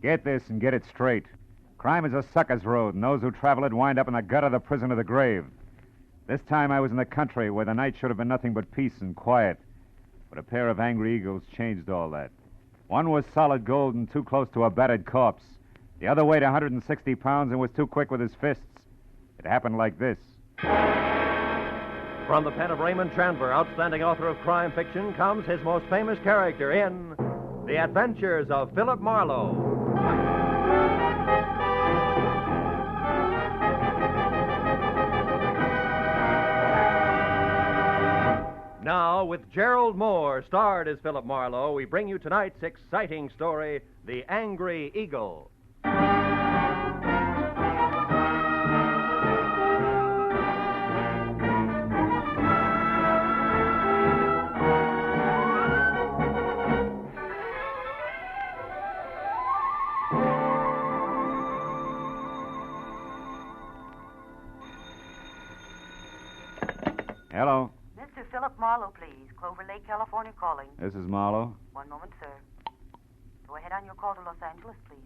Get this and get it straight. Crime is a sucker's road, and those who travel it wind up in the gut of the prison of the grave. This time I was in the country where the night should have been nothing but peace and quiet. But a pair of angry eagles changed all that. One was solid gold and too close to a battered corpse. The other weighed 160 pounds and was too quick with his fists. It happened like this. From the pen of Raymond Chandler, outstanding author of crime fiction, comes his most famous character in The Adventures of Philip Marlowe. Now, with Gerald Moore, starred as Philip Marlowe, we bring you tonight's exciting story, The Angry Eagle. Hello. Mr. Philip Marlowe, please. Clover Lake, California calling. This is Marlowe. One moment, sir. Go ahead on your call to Los Angeles, please.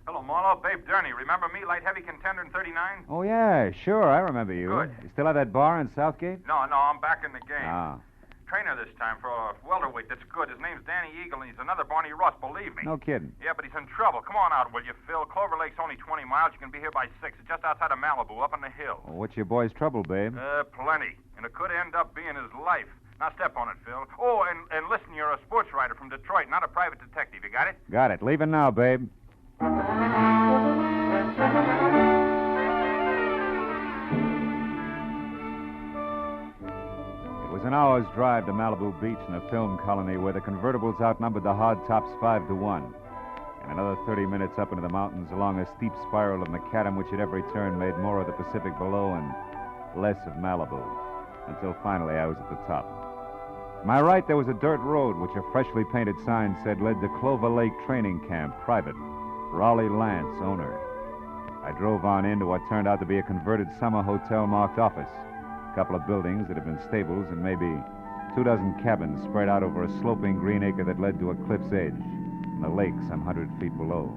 Hello, Marlowe. Babe Durney. Remember me, light heavy contender in 39? Oh, yeah, sure. I remember you. Good. You still have that bar in Southgate? No, I'm back in the game. Ah. Trainer this time for a welterweight that's good. His name's Danny Eagle, and he's another Barney Russ, believe me. No kidding. Yeah, but he's in trouble. Come on out, will you, Phil? Clover Lake's only 20 miles. You can be here by 6. It's just outside of Malibu, up on the hill. Well, what's your boy's trouble, babe? Plenty. And it could end up being his life. Now step on it, Phil. Oh, and listen, you're a sports writer from Detroit, not a private detective. You got it? Got it. Leaving now, babe. It was an hour's drive to Malibu Beach in a film colony where the convertibles outnumbered the hardtops 5-1. And another 30 minutes up into the mountains along a steep spiral of macadam which at every turn made more of the Pacific below and less of Malibu. Until finally I was at the top. To my right, there was a dirt road which a freshly painted sign said led to Clover Lake Training Camp, private. Raleigh Lance, owner. I drove on into what turned out to be a converted summer hotel marked office. A couple of buildings that had been stables and maybe 24 cabins spread out over a sloping green acre that led to a cliff's edge and the lake some 100 feet below.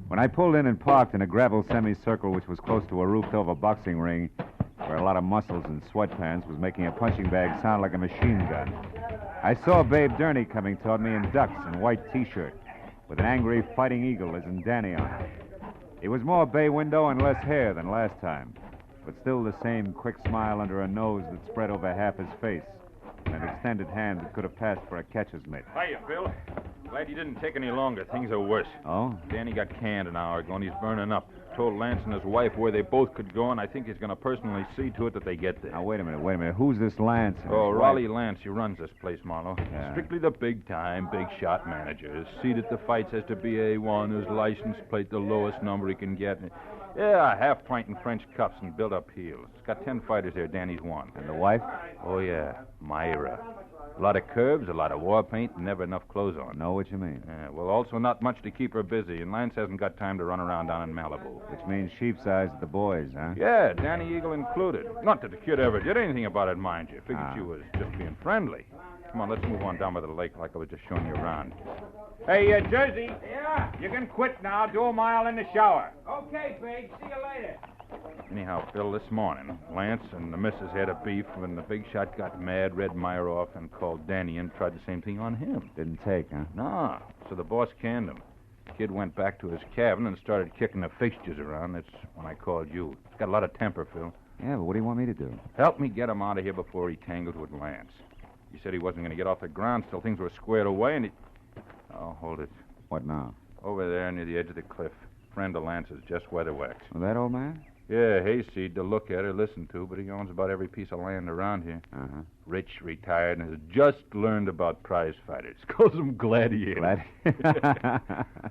When I pulled in and parked in a gravel semicircle which was close to a roofed-over boxing ring where a lot of muscles and sweatpants was making a punching bag sound like a machine gun, I saw Babe Durney coming toward me in ducks and white T-shirt with an angry fighting eagle as in Danny on it. He was more bay window and less hair than last time, but still the same quick smile under a nose that spread over half his face and an extended hand that could have passed for a catcher's mitt. Hiya, Phil. Glad you didn't take any longer. Things are worse. Oh? Danny got canned an hour ago, and he's burning up. Told Lance and his wife where they both could go, and I think he's going to personally see to it that they get there. Now, wait a minute. Who's this Lance? Oh, Raleigh Lance. He runs this place, Marlowe. Yeah. Strictly the big-time, big-shot manager. His seat at the fights has to be A1. His license plate the lowest number he can get. Yeah, half pint in French cuffs and built-up heels. He's got 10 fighters there. Danny's one. And the wife? Oh, yeah. Myra. A lot of curves, a lot of war paint, and never enough clothes on. Know what you mean. Yeah, well, also not much to keep her busy, and Lance hasn't got time to run around down in Malibu. Which means sheep's eyes at the boys, huh? Yeah, Danny Eagle included. Not that the kid ever did anything about it, mind you. Figured she was just being friendly. Come on, let's move on down by the lake like I was just showing you around. Hey, Jersey. Yeah? You can quit now. Do a mile in the shower. Okay, Big. See you later. Anyhow, Phil, this morning, Lance and the missus had a beef when the big shot got mad, read Myra off, and called Danny and tried the same thing on him. Didn't take, huh? No, so the boss canned him. Kid went back to his cabin and started kicking the fixtures around. That's when I called you. He's got a lot of temper, Phil. Yeah, but what do you want me to do? Help me get him out of here before he tangled with Lance. He said he wasn't going to get off the ground till things were squared away, and he... Oh, hold it. What now? Over there near the edge of the cliff. Friend of Lance's, just weatherwax. Well, that old man? Yeah, hayseed to look at or listen to, but he owns about every piece of land around here. Uh-huh. Rich, retired, and has just learned about prize fighters. Calls them gladiators.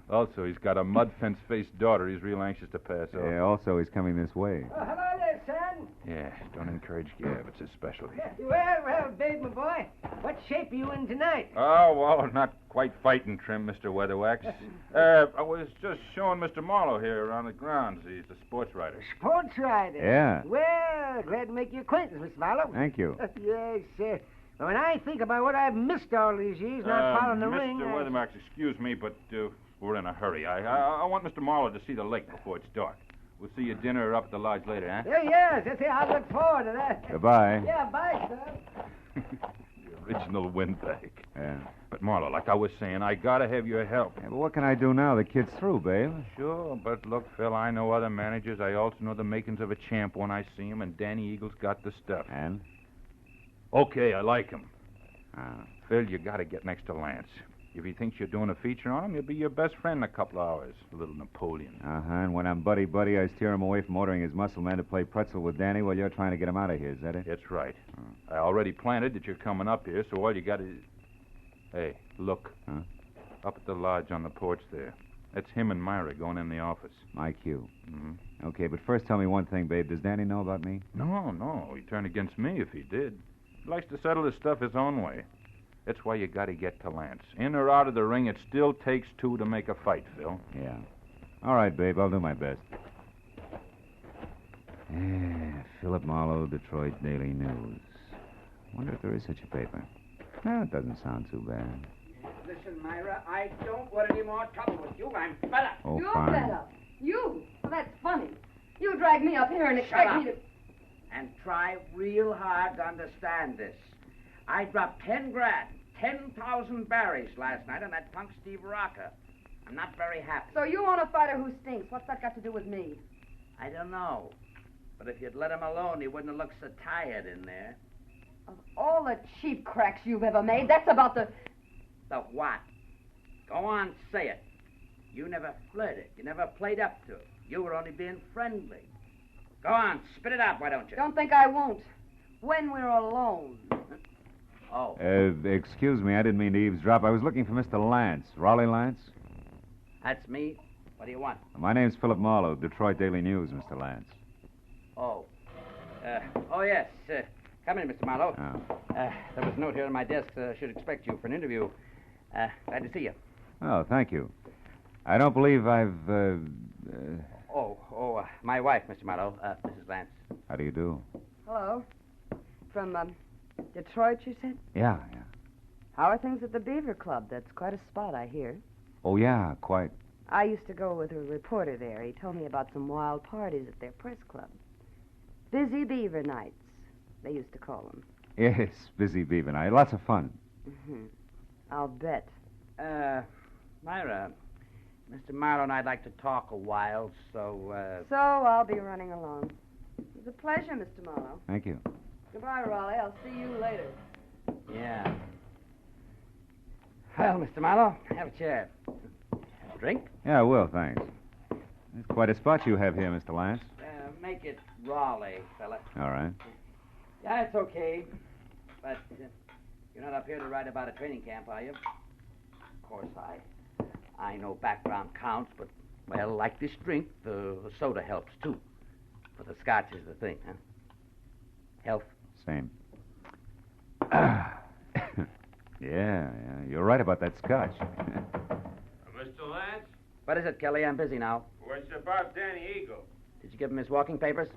Also, he's got a mud fence-faced daughter he's real anxious to pass off. Yeah, also he's coming this way. Oh, hello there, son. Yeah, don't encourage Gab. It's his specialty. Well, Babe, my boy. What shape are you in tonight? Oh, well, not quite fighting trim, Mr. Weatherwax. I was just showing Mr. Marlowe here around the grounds. He's a sports writer. Sports writer? Yeah. Well, glad to make your acquaintance, Miss Marlowe. Thank you. Yes, sir. But when I think about what I've missed all these years not following the ring... Mr. Weathermarks, excuse me, but we're in a hurry. I want Mr. Marlowe to see the lake before it's dark. We'll see you at dinner or up at the lodge later, huh? Yes. I'll look forward to that. Goodbye. Yeah, bye, sir. The original windbag. Yeah. But, Marlowe, like I was saying, I gotta have your help. Yeah, but what can I do now? The kid's through, babe. Sure, but look, Phil, I know other managers. I also know the makings of a champ when I see him, and Danny Eagle's got the stuff. And? Okay, I like him. Ah. Phil, you gotta get next to Lance. If he thinks you're doing a feature on him, he'll be your best friend in a couple of hours. A little Napoleon. Uh-huh, and when I'm buddy-buddy, I steer him away from ordering his muscle man to play pretzel with Danny while you're trying to get him out of here. Is that it? That's right. I already planted that you're coming up here, so all you got is... Hey, look. Huh? Up at the lodge on the porch there. That's him and Myra going in the office. My cue. Mm-hmm. Okay, but first tell me one thing, babe. Does Danny know about me? No. He'd turn against me if he did. He likes to settle his stuff his own way. That's why you got to get to Lance. In or out of the ring, it still takes two to make a fight, Phil. Yeah. All right, babe. I'll do my best. Yeah, Philip Marlowe, Detroit Daily News. Wonder if there is such a paper. No, it doesn't sound too bad. Listen, Myra, I don't want any more trouble with you. I'm fed up. Oh, You're fine. fed up. You? Well, that's funny. You dragged me up here and expect me to... And try real hard to understand this. I dropped 10 grand, 10,000 berries last night on that punk Steve Rocker. I'm not very happy. So you want a fighter who stinks. What's that got to do with me? I don't know. But if you'd let him alone, he wouldn't have looked so tired in there. Of all the cheap cracks you've ever made, that's about the... The what? Go on, say it. You never flirted. You never played up to it. You were only being friendly. Go on, spit it out, why don't you? Don't think I won't. When we're alone. Oh. Excuse me, I didn't mean to eavesdrop. I was looking for Mr. Lance. Raleigh Lance? That's me. What do you want? My name's Philip Marlowe, Detroit Daily News, Mr. Lance. Oh. Yes. Come in, Mr. Marlowe. Oh. There was a note here on my desk. Should expect you for an interview. Glad to see you. Oh, thank you. I don't believe I've, My wife, Mr. Marlowe, Mrs. Lance. How do you do? Hello. From, Detroit, you said? Yeah. How are things at the Beaver Club? That's quite a spot, I hear. Oh, yeah, quite. I used to go with a reporter there. He told me about some wild parties at their press club. Busy Beaver Nights, they used to call them. Yes, busy beaver night. Lots of fun. Mm-hmm. I'll bet. Myra, Mr. Marlowe and I'd like to talk a while, so, So I'll be running along. It was a pleasure, Mr. Marlowe. Thank you. Goodbye, Raleigh. I'll see you later. Yeah. Well, Mr. Marlowe, have a chair. Drink? Yeah, I will, thanks. It's quite a spot you have here, Mr. Lance. Make it Raleigh, fella. All right. Yeah, it's okay. But you're not up here to write about a training camp, are you? Of course, I know background counts, but, well, like this drink, the soda helps, too. But the scotch is the thing, huh? Health? Same. Yeah, you're right about that scotch. Mr. Lance? What is it, Kelly? I'm busy now. Well, it's about Danny Eagle. Did you give him his walking papers?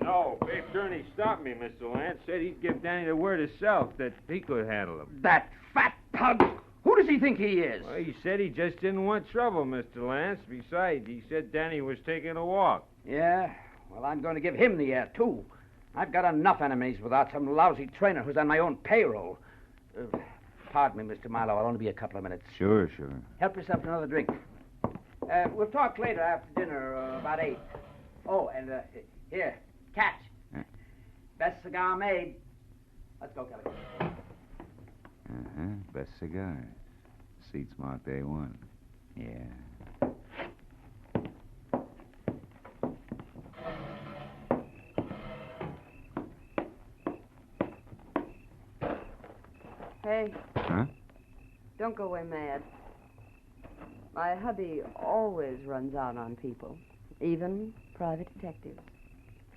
No, Big Gurney stopped me, Mr. Lance. Said he'd give Danny the word himself that he could handle him. That fat pug! Who does he think he is? Well, he said he just didn't want trouble, Mr. Lance. Besides, he said Danny was taking a walk. Yeah? Well, I'm going to give him the air, too. I've got enough enemies without some lousy trainer who's on my own payroll. Pardon me, Mr. Marlowe. I'll only be a couple of minutes. Sure. Help yourself to another drink. We'll talk later after dinner, about 8. Oh, and, here, catch. Best cigar made. Let's go, Kelly. Uh-huh. Best cigar. Seats marked A1. Yeah. Hey, Huh? don't go away mad. My hubby always runs out on people, even private detectives.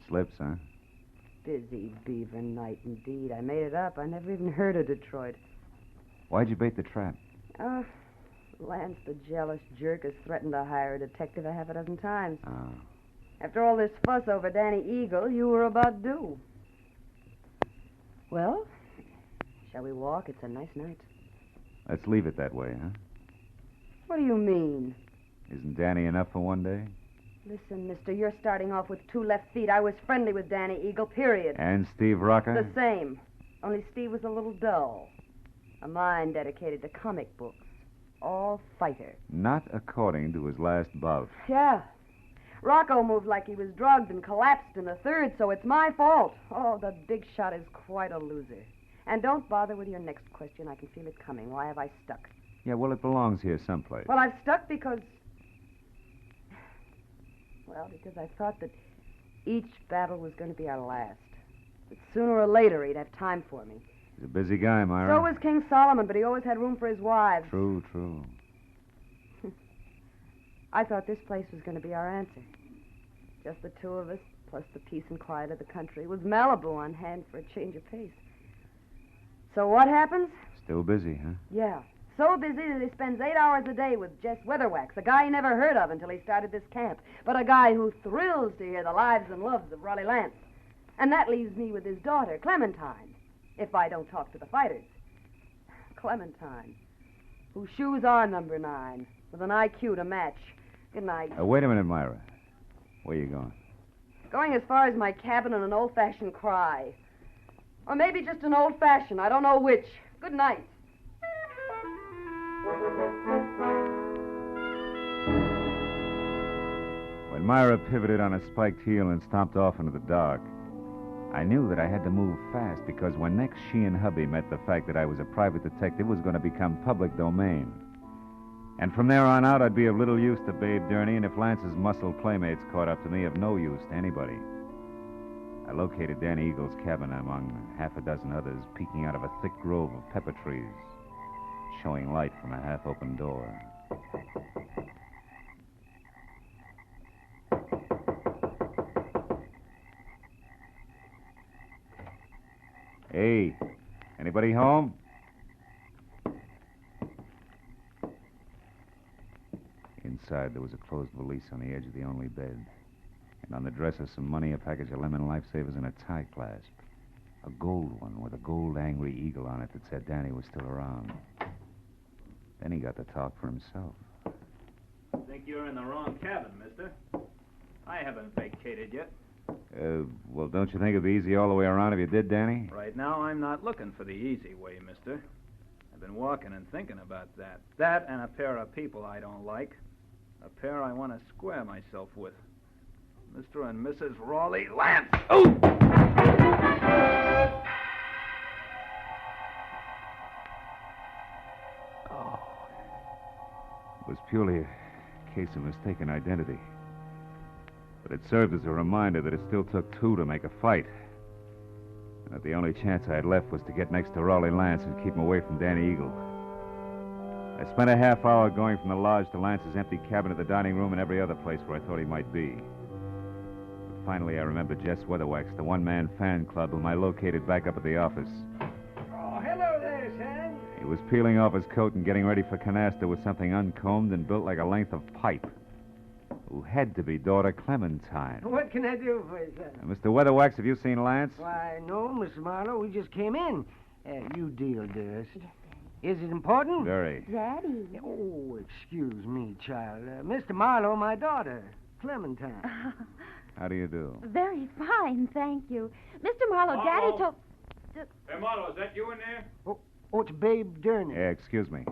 Slips, huh? Busy Beaver Night, indeed. I made it up. I never even heard of Detroit. Why'd you bait the trap? Lance, the jealous jerk, has threatened to hire a detective a half a dozen times. Oh. After all this fuss over Danny Eagle, you were about due. Well, Shall we walk? It's a nice night. Let's leave it that way, huh? What do you mean? Isn't Danny enough for one day? Listen, mister, you're starting off with 2 left feet. I was friendly with Danny Eagle, period. And Steve Rocker? The same. Only Steve was a little dull. A mind dedicated to comic books. All fighter. Not according to his last bout. Yeah. Rocco moved like he was drugged and collapsed in the third, so it's my fault. Oh, the big shot is quite a loser. And don't bother with your next question. I can feel it coming. Why have I stuck? Yeah, well, it belongs here someplace. Well, I've stuck because... Well, because I thought that each battle was going to be our last. That sooner or later he'd have time for me. He's a busy guy, Myra. So was King Solomon, but he always had room for his wives. True. I thought this place was going to be our answer. Just the 2 of us, plus the peace and quiet of the country, with Malibu on hand for a change of pace. So what happens? Still busy, huh? Yeah. So busy that he spends 8 hours a day with Jess Weatherwax, a guy he never heard of until he started this camp, but a guy who thrills to hear the lives and loves of Raleigh Lance. And that leaves me with his daughter, Clementine, if I don't talk to the fighters. Clementine, whose shoes are number 9, with an IQ to match. Good night. Wait a minute, Myra. Where you going? Going as far as my cabin and an old-fashioned cry. Or maybe just an old-fashioned, I don't know which. Good night. When Myra pivoted on a spiked heel and stomped off into the dark, I knew that I had to move fast because when next she and hubby met, the fact that I was a private detective was going to become public domain. And from there on out, I'd be of little use to Babe Durney, and if Lance's muscle playmates caught up to me, of no use to anybody. I located Danny Eagle's cabin among half a dozen others, peeking out of a thick grove of pepper trees, showing light from a half-open door. Hey, anybody home? Inside, there was a closed valise on the edge of the only bed. And on the dresser, some money, a package of lemon lifesavers, and a tie clasp. A gold one with a gold angry eagle on it that said Danny was still around. Then he got to talk for himself. Think you're in the wrong cabin, mister. I haven't vacated yet. Well, don't you think it'd be easy all the way around if you did, Danny? Right now, I'm not looking for the easy way, mister. I've been walking and thinking about that. That and a pair of people I don't like. A pair I want to square myself with. Mr. and Mrs. Raleigh Lance. Oh! It was purely a case of mistaken identity. But it served as a reminder that it still took 2 to make a fight. And that the only chance I had left was to get next to Raleigh Lance and keep him away from Danny Eagle. I spent a half hour going from the lodge to Lance's empty cabin to the dining room and every other place where I thought he might be. But finally, I remembered Jess Weatherwax, the one-man fan club whom I located back up at the office. Oh, hello there, son. He was peeling off his coat and getting ready for canasta with something uncombed and built like a length of pipe. Who had to be daughter Clementine. What can I do for you, son? Mr. Weatherwax, have you seen Lance? Why, no, Mr. Marlowe. We just came in. You deal, dearest. Is it important? Very. Daddy. Oh, excuse me, child. Mr. Marlowe, my daughter, Clementine. How do you do? Very fine, thank you. Mr. Marlowe, Daddy told... Hey, Marlowe, is that you in there? Oh, it's Babe Durney. Yeah, excuse me.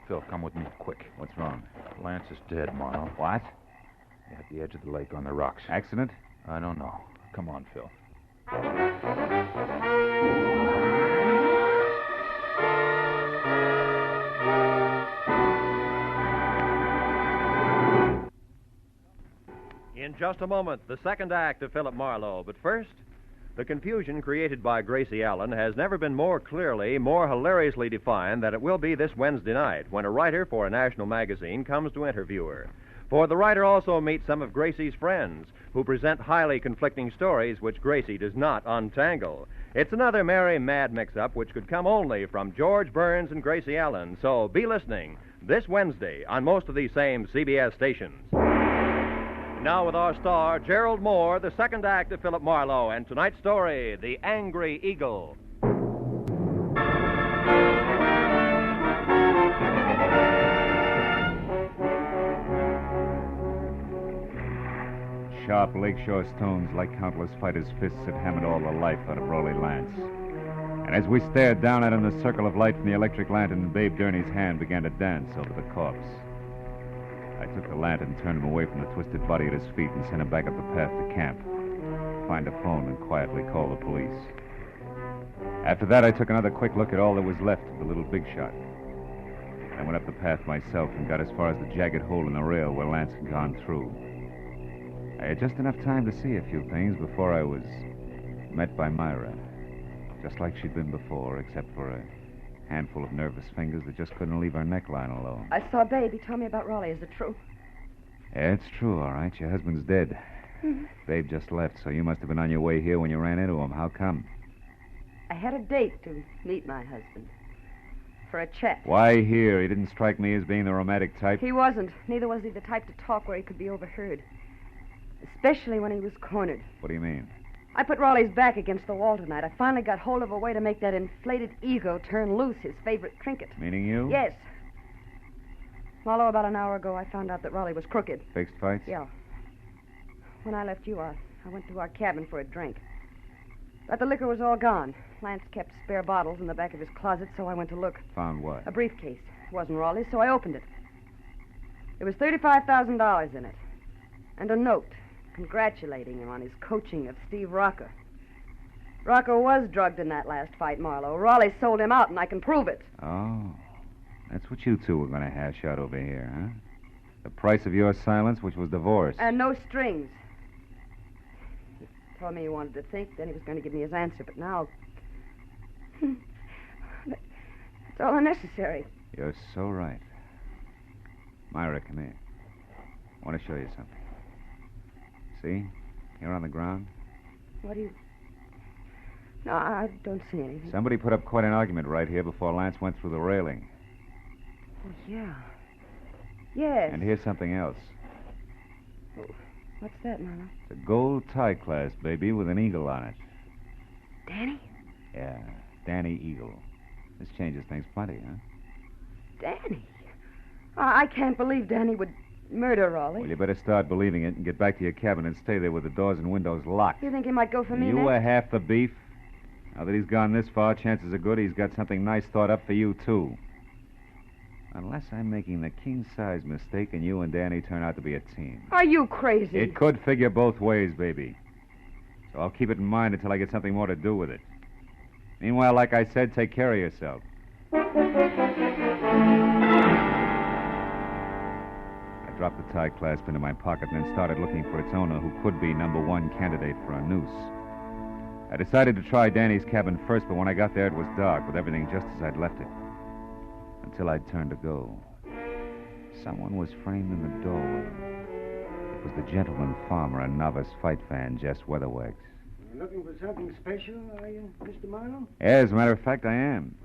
Phil, come with me, quick. What's wrong? Lance is dead, Marlowe. What? At the edge of the lake on the rocks. Accident? I don't know. Come on, Phil. In just a moment, the second act of Philip Marlowe. But first, the confusion created by Gracie Allen has never been more clearly, more hilariously defined than it will be this Wednesday night when a writer for a national magazine comes to interview her. For the writer also meets some of Gracie's friends who present highly conflicting stories which Gracie does not untangle. It's another merry, mad mix-up which could come only from George Burns and Gracie Allen. So be listening this Wednesday on most of these same CBS stations. Now with our star, Gerald Moore, the second act of Philip Marlowe, and tonight's story, The Angry Eagle. Sharp lakeshore stones, like countless fighters' fists, had hammered all the life out of Raleigh Lance. And as we stared down at him, the circle of light from the electric lantern, Babe Durney's hand began to dance over the corpse. I took the lantern, turned him away from the twisted body at his feet, and sent him back up the path to camp. Find a phone and quietly call the police. After that, I took another quick look at all that was left of the little big shot. I went up the path myself and got as far as the jagged hole in the rail where Lance had gone through. I had just enough time to see a few things before I was met by Myra. Just like she'd been before, except for a handful of nervous fingers that just couldn't leave her neckline alone. I saw Babe. He told me about Raleigh. Is it true? Yeah, it's true, all right. Your husband's dead. Babe just left, so you must have been on your way here when you ran into him. How come? I had a date to meet my husband. For a chat. Why here? He didn't strike me as being the romantic type. He wasn't. Neither was he the type to talk where he could be overheard. Especially when he was cornered. What do you mean? I put Raleigh's back against the wall tonight. I finally got hold of a way to make that inflated ego turn loose, his favorite trinket. Meaning you? Yes. Marlowe, about an hour ago, I found out that Raleigh was crooked. Fixed fights? Yeah. When I left you, I went to our cabin for a drink. But the liquor was all gone. Lance kept spare bottles in the back of his closet, so I went to look. Found what? A briefcase. It wasn't Raleigh's, so I opened it. There was $35,000 in it. And a note congratulating him on his coaching of Steve Rocca. Rocca was drugged in that last fight, Marlowe. Raleigh sold him out, and I can prove it. Oh. That's what you two were going to hash out over here, huh? The price of your silence, which was divorce. And no strings. He told me he wanted to think, then he was going to give me his answer, but now... That's all unnecessary. You're so right. Myra, come here. I want to show you something. See? Here on the ground. What do you... No, I don't see anything. Somebody put up quite an argument right here before Lance went through the railing. Oh, yeah. Yes. And here's something else. Oh, what's that, Marlowe? It's a gold tie clasp, baby, with an eagle on it. Danny? Yeah, Danny Eagle. This changes things plenty, huh? Danny? I can't believe Danny would murder Raleigh. Well, you better start believing it and get back to your cabin and stay there with the doors and windows locked. You think he might go for me You next? were half the beef. Now that he's gone this far, chances are good he's got something nice thought up for you, too. Unless I'm making the king-size mistake and you and Danny turn out to be a team. Are you crazy? It could figure both ways, baby. So I'll keep it in mind until I get something more to do with it. Meanwhile, like I said, take care of yourself. I dropped the tie clasp into my pocket and then started looking for its owner, who could be number one candidate for a noose. I decided to try Danny's cabin first, but when I got there, it was dark, with everything just as I'd left it. Until I'd turned to go. Someone was framed in the doorway. It was the gentleman farmer and novice fight fan, Jess Weatherwax. You're looking for something special, are you, Mr. Marlowe? Yeah, as a matter of fact, I am.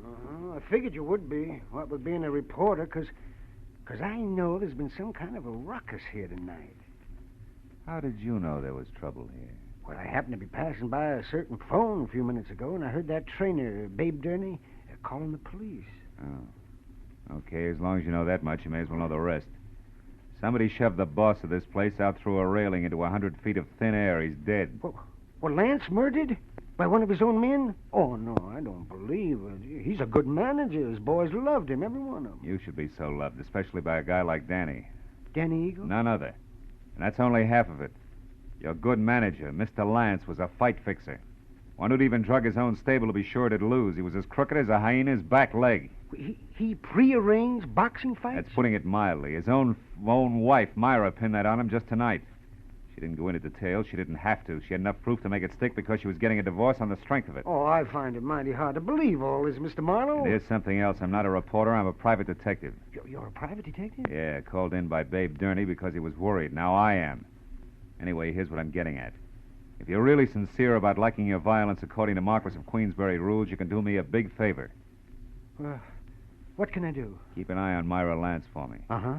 I figured you would be, what with being a reporter, because I know there's been some kind of a ruckus here tonight. How did you know there was trouble here? Well, I happened to be passing by a certain phone a few minutes ago, and I heard that trainer, Babe Durney, calling the police. Oh. Okay, as long as you know that much, you may as well know the rest. Somebody shoved the boss of this place out through a railing into 100 feet of thin air. He's dead. Well, Lance murdered? By one of his own men? Oh, no, I don't believe it. He's a good manager. His boys loved him, every one of them. You should be so loved, especially by a guy like Danny. Danny Eagle? None other. And that's only half of it. Your good manager, Mr. Lance, was a fight fixer. One who'd even drug his own stable to be sure it'd lose. He was as crooked as a hyena's back leg. He prearranged boxing fights? That's putting it mildly. His own wife, Myra, pinned that on him just tonight. She didn't go into detail. She didn't have to. She had enough proof to make it stick because she was getting a divorce on the strength of it. Oh, I find it mighty hard to believe all this, Mr. Marlowe. And here's something else. I'm not a reporter. I'm a private detective. You're a private detective? Yeah, called in by Babe Durney because he was worried. Now I am. Anyway, here's what I'm getting at. If you're really sincere about liking your violence according to Marquis of Queensberry rules, you can do me a big favor. What can I do? Keep an eye on Myra Lance for me.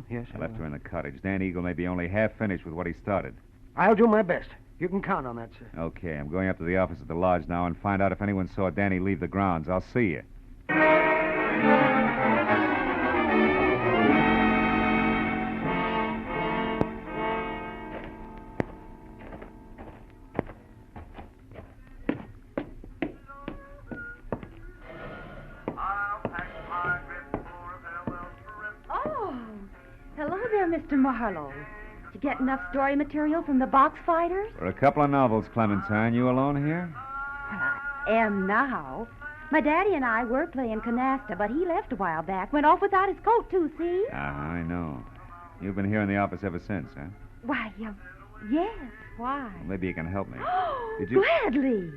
Yes. I left her in the cottage. Dan Eagle may be only half finished with what he started. I'll do my best. You can count on that, sir. Okay, I'm going up to the office at the lodge now and find out if anyone saw Danny leave the grounds. I'll see you. Oh, hello there, Mr. Marlowe. Did you get enough story material from the box fighters? For a couple of novels, Clementine. You alone here? Well, I am now. My daddy and I were playing canasta, but he left a while back. Went off without his coat, too, see? I know. You've been here in the office ever since, huh? Why, yes, why? Well, maybe you can help me. Did you... Gladly.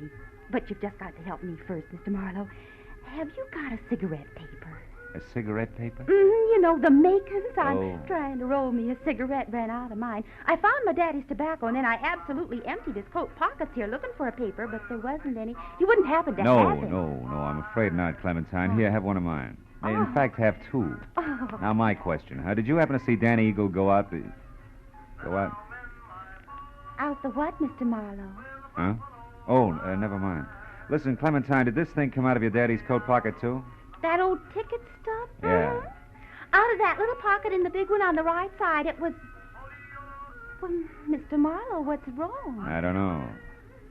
But you've just got to help me first, Mr. Marlowe. Have you got a cigarette paper? A cigarette paper? You know, the makings. I'm Oh. trying to roll me a cigarette, ran out of mine. I found my daddy's tobacco, and then I absolutely emptied his coat pockets here looking for a paper, but there wasn't any. You wouldn't happen to have it. No, I'm afraid not, Clementine. Here, have one of mine. In fact, have two. Oh. Now, my question, did you happen to see Danny Eagle go out the... Go out? Out the what, Mr. Marlowe? Huh? Oh, never mind. Listen, Clementine, did this thing come out of your daddy's coat pocket, too? That old ticket stub? Yeah. Out of that little pocket in the big one on the right side, it was... Well, Mr. Marlowe, what's wrong? I don't know.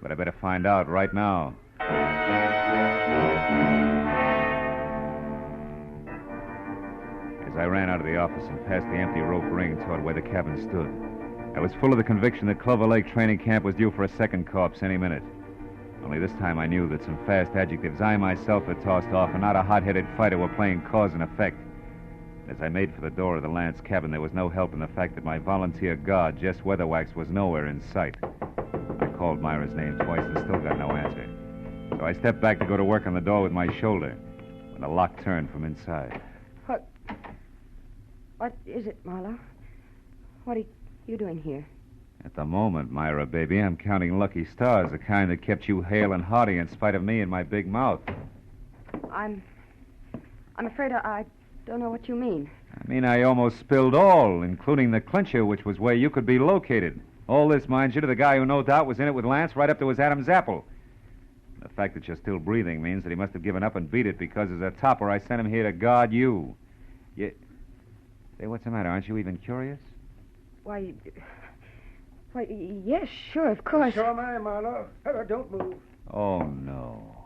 But I better find out right now. As I ran out of the office and past the empty rope ring toward where the cabin stood, I was full of the conviction that Clover Lake Training Camp was due for a second corpse any minute. Only this time I knew that some fast adjectives I myself had tossed off and not a hot-headed fighter were playing cause and effect. As I made for the door of the Lance cabin, there was no help in the fact that my volunteer guard, Jess Weatherwax, was nowhere in sight. I called Myra's name twice and still got no answer. So I stepped back to go to work on the door with my shoulder when the lock turned from inside. What is it, Marlowe? What are you doing here? At the moment, Myra, baby, I'm counting lucky stars, the kind that kept you hale and hearty in spite of me and my big mouth. I'm afraid I don't know what you mean. I mean, I almost spilled all, including the clincher, which was where you could be located. All this, mind you, to the guy who no doubt was in it with Lance right up to his Adam's apple. The fact that you're still breathing means that he must have given up and beat it because as a topper, I sent him here to guard you. Say, what's the matter? Aren't you even curious? Why, yes, sure, of course. So am I, Marlowe. Don't move. Oh, no.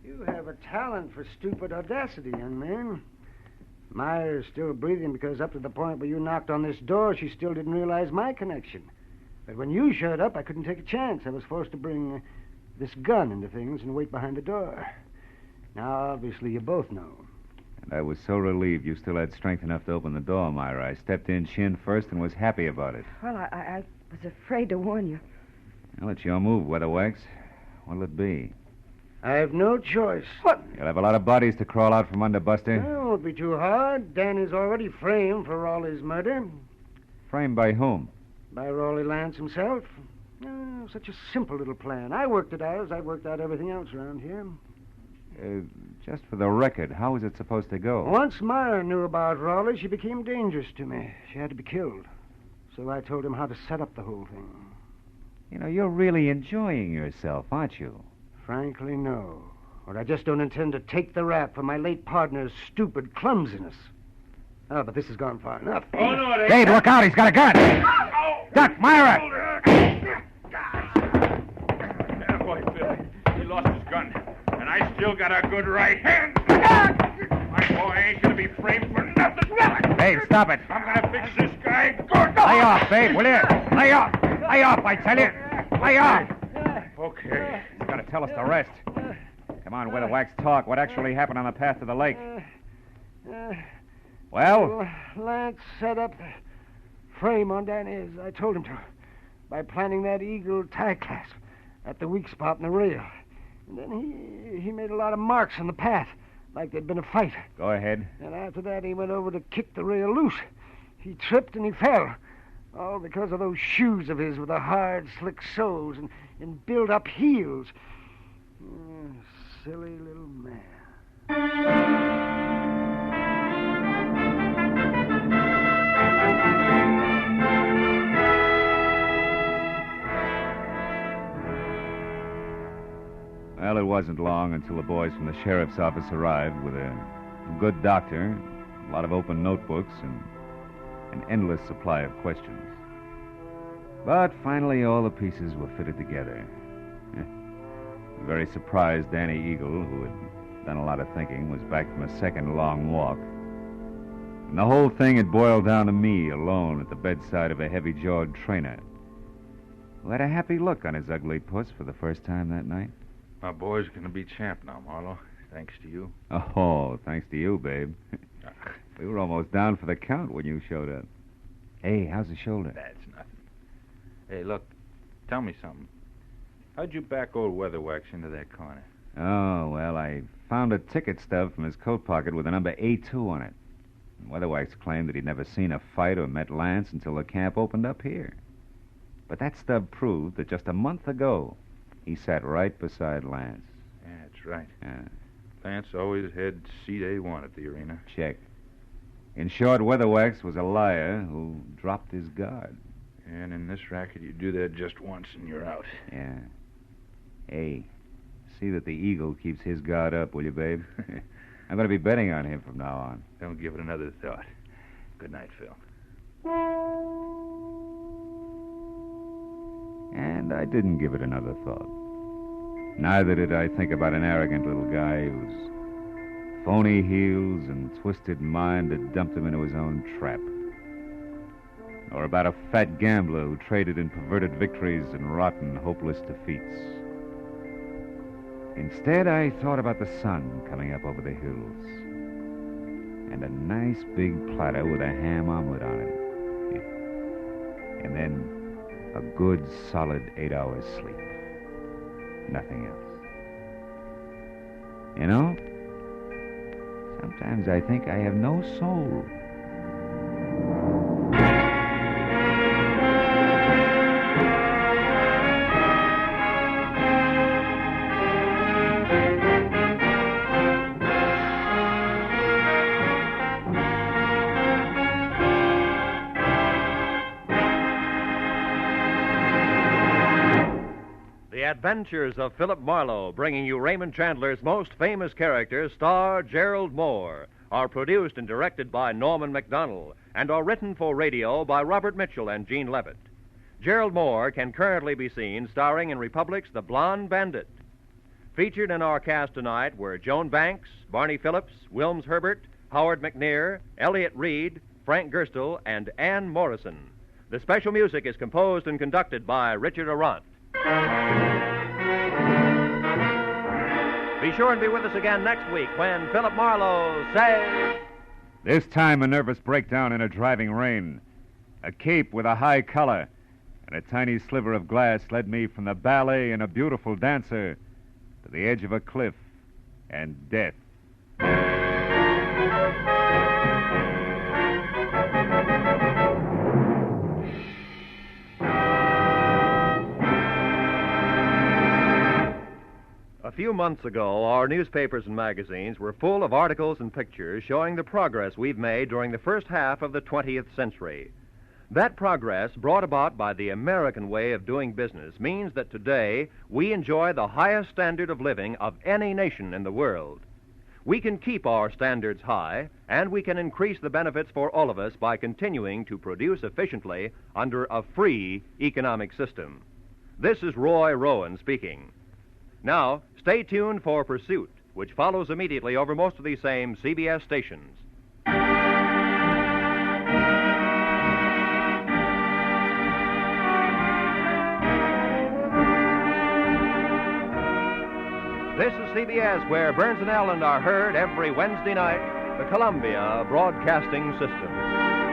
You have a talent for stupid audacity, young man. Myra's still breathing because up to the point where you knocked on this door, she still didn't realize my connection. But when you showed up, I couldn't take a chance. I was forced to bring this gun into things and wait behind the door. Now, obviously, you both know. And I was so relieved you still had strength enough to open the door, Myra. I stepped in chin first and was happy about it. Well, I was afraid to warn you. Well, it's your move, Weatherwax. What'll it be? I have no choice. What? You'll have a lot of bodies to crawl out from under, Buster. It won't be too hard. Danny's already framed for Raleigh's murder. Framed by whom? By Raleigh Lance himself. Such a simple little plan. I worked it out as I worked out everything else around here. Just for the record, how was it supposed to go? Once Myra knew about Raleigh, she became dangerous to me. She had to be killed. So I told him how to set up the whole thing. You know, you're really enjoying yourself, aren't you? Frankly, no. Or I just don't intend to take the rap for my late partner's stupid clumsiness. Oh, but this has gone far enough. Oh, no, it ain't. Dave, look out. He's got a gun. Duck, Myra! That boy, Bill. He lost his gun. And I still got a good right hand. My boy ain't gonna be framed for nothing. Dave, stop it. I'm gonna fix this guy good. Lay off, Dave, will you? Lay off. Lay off, I tell you. Lay off. Okay. You gotta tell us the rest. Come on, Weatherwax, talk. What actually happened on the path to the lake? Well? Lance set up the frame on Danny as I told him to by planting that eagle tie clasp at the weak spot in the rail. And then he made a lot of marks on the path, like there'd been a fight. Go ahead. And after that, he went over to kick the rail loose. He tripped and he fell. All because of those shoes of his with the hard, slick soles and built-up heels. Silly little man. Well, it wasn't long until the boys from the sheriff's office arrived with a good doctor, a lot of open notebooks, and an endless supply of questions. But finally, all the pieces were fitted together. Very surprised Danny Eagle, who had done a lot of thinking, was back from a second long walk. And the whole thing had boiled down to me, alone at the bedside of a heavy-jawed trainer, who had a happy look on his ugly puss for the first time that night. My boy's going to be champ now, Marlowe, thanks to you. Oh, thanks to you, babe. We were almost down for the count when you showed up. Hey, how's the shoulder? That's nothing. Hey, look, tell me something. How'd you back old Weatherwax into that corner? Oh, well, I found a ticket stub from his coat pocket with the number A2 on it. Weatherwax claimed that he'd never seen a fight or met Lance until the camp opened up here. But that stub proved that just a month ago, he sat right beside Lance. Yeah, that's right. Yeah. Lance always had seat A1 at the arena. Check. In short, Weatherwax was a liar who dropped his guard. And in this racket, you do that just once and you're out. Yeah. Hey, see that the Eagle keeps his guard up, will you, babe? I'm going to be betting on him from now on. Don't give it another thought. Good night, Phil. And I didn't give it another thought. Neither did I think about an arrogant little guy whose phony heels and twisted mind had dumped him into his own trap. Or about a fat gambler who traded in perverted victories and rotten, hopeless defeats. Instead, I thought about the sun coming up over the hills. And a nice big platter with a ham omelet on it. And then a good, solid 8 hours sleep. Nothing else. You know, sometimes I think I have no soul. Adventures of Philip Marlowe, bringing you Raymond Chandler's most famous character, star Gerald Moore, are produced and directed by Norman MacDonald and are written for radio by Robert Mitchell and Gene Levitt. Gerald Moore can currently be seen starring in Republic's The Blonde Bandit. Featured in our cast tonight were Joan Banks, Barney Phillips, Wilms Herbert, Howard McNear, Elliott Reed, Frank Gerstle, and Ann Morrison. The special music is composed and conducted by Richard Arant. Be sure and be with us again next week when Philip Marlowe says... This time a nervous breakdown in a driving rain. A cape with a high collar and a tiny sliver of glass led me from the ballet and a beautiful dancer to the edge of a cliff and death. A few months ago, our newspapers and magazines were full of articles and pictures showing the progress we've made during the first half of the 20th century. That progress, brought about by the American way of doing business, means that today we enjoy the highest standard of living of any nation in the world. We can keep our standards high, and we can increase the benefits for all of us by continuing to produce efficiently under a free economic system. This is Roy Rowan speaking. Now, stay tuned for Pursuit, which follows immediately over most of these same CBS stations. This is CBS, where Burns and Allen are heard every Wednesday night, the Columbia Broadcasting System.